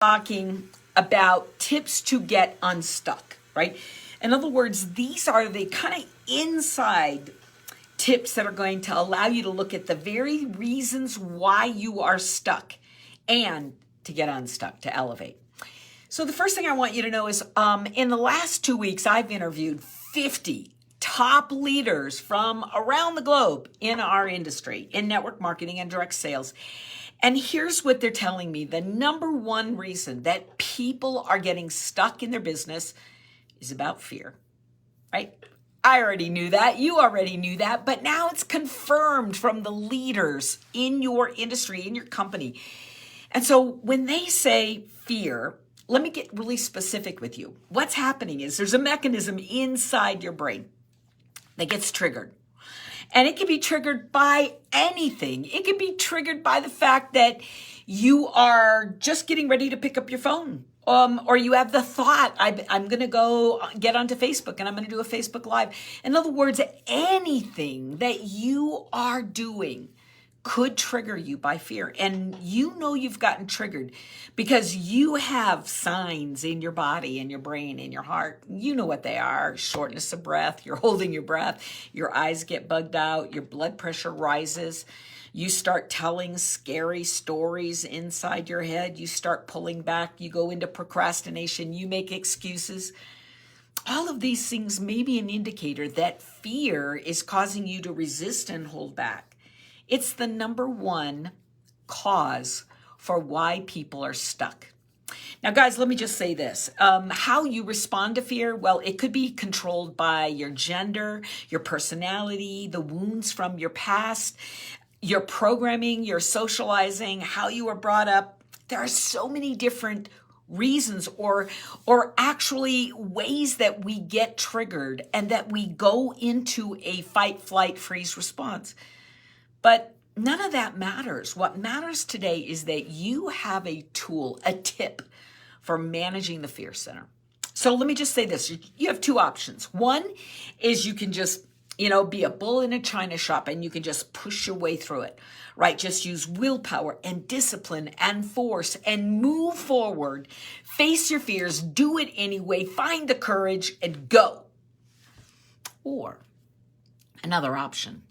talking about tips to get unstuck, right? In other words, these are the kind of inside tips that are going to allow you to look at the very reasons why you are stuck and to get unstuck, to elevate. So the first thing I want you to know is in the last 2 weeks, I've interviewed 50 top leaders from around the globe in our industry, in network marketing and direct sales. And here's what they're telling me. The number one reason that people are getting stuck in their business is about fear, right? I already knew that. You already knew that. But now it's confirmed from the leaders in your industry, in your company. And so when they say fear, let me get really specific with you. What's happening is there's a mechanism inside your brain that gets triggered. And it can be triggered by anything. It can be triggered by the fact that you are just getting ready to pick up your phone. Or you have the thought, I'm going to go get onto Facebook and I'm going to do a Facebook Live. In other words, anything that you are doing could trigger you by fear. And you know you've gotten triggered because you have signs in your body, in your brain, in your heart. You know what they are. Shortness of breath. You're holding your breath. Your eyes get bugged out. Your blood pressure rises. You start telling scary stories inside your head. You start pulling back. You go into procrastination. You make excuses. All of these things may be an indicator that fear is causing you to resist and hold back. It's the number one cause for why people are stuck. Now, guys, let me just say this. How you respond to fear, well, it could be controlled by your gender, your personality, the wounds from your past, your programming, your socializing, how you were brought up. There are so many different reasons or actually ways that we get triggered and that we go into a fight, flight, freeze response. But none of that matters. What matters today is that you have a tool, a tip for managing the fear center. So let me just say this. You have two options. One is you can just, be a bull in a china shop and you can just push your way through it, right? Just use willpower and discipline and force and move forward. Face your fears, do it anyway, find the courage and go. Or another option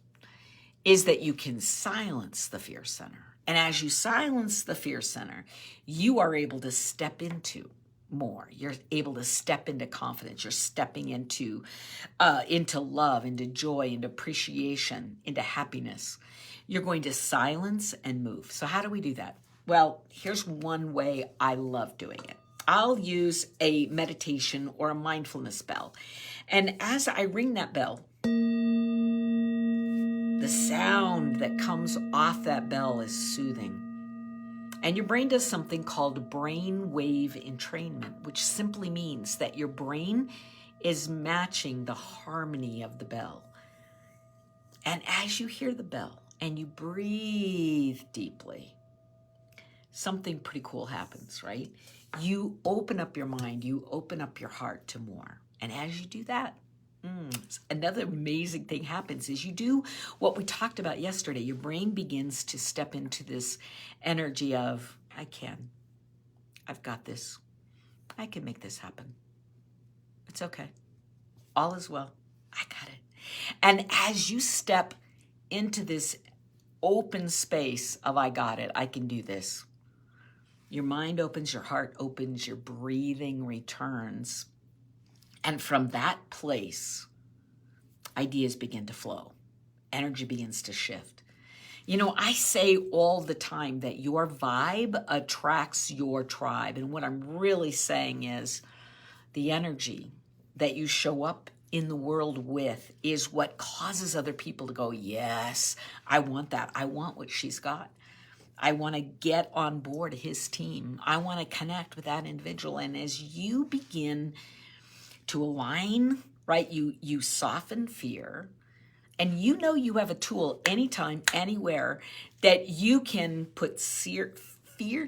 is that you can silence the fear center. And as you silence the fear center, you are able to step into more. You're able to step into confidence. You're stepping into love, into joy, into appreciation, into happiness. You're going to silence and move. So how do we do that? Well, here's one way I love doing it. I'll use a meditation or a mindfulness bell. And as I ring that bell, the sound that comes off that bell is soothing. And your brain does something called brain wave entrainment, which simply means that your brain is matching the harmony of the bell. And as you hear the bell and you breathe deeply, something pretty cool happens, right? You open up your mind, you open up your heart to more. And as you do that, another amazing thing happens is you do what we talked about yesterday. Your brain begins to step into this energy of, I can. I've got this. I can make this happen. It's okay. All is well. I got it. And as you step into this open space of, I got it, I can do this, your mind opens, your heart opens, your breathing returns. And from that place, ideas begin to flow. Energy begins to shift. I say all the time that your vibe attracts your tribe. And what I'm really saying is the energy that you show up in the world with is what causes other people to go, yes, I want that. I want what she's got. I want to get on board his team. I want to connect with that individual. And as you begin to align, right? You soften fear, and you have a tool anytime, anywhere that you can put fear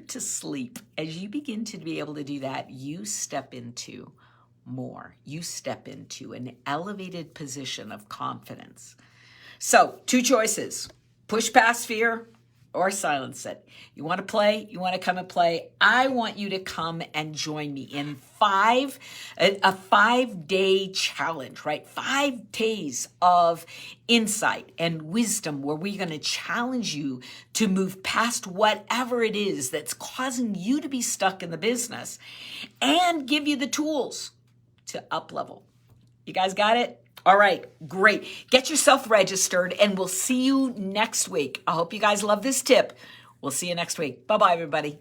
to sleep. As you begin to be able to do that, you step into more. You step into an elevated position of confidence. So 2 choices: push past fear or silence it. You want to play? You want to come and play? I want you to come and join me in a 5-day challenge, right? 5 days of insight and wisdom where we're going to challenge you to move past whatever it is that's causing you to be stuck in the business and give you the tools to up level. You guys got it? All right, great. Get yourself registered and we'll see you next week. I hope you guys love this tip. We'll see you next week. Bye-bye, everybody.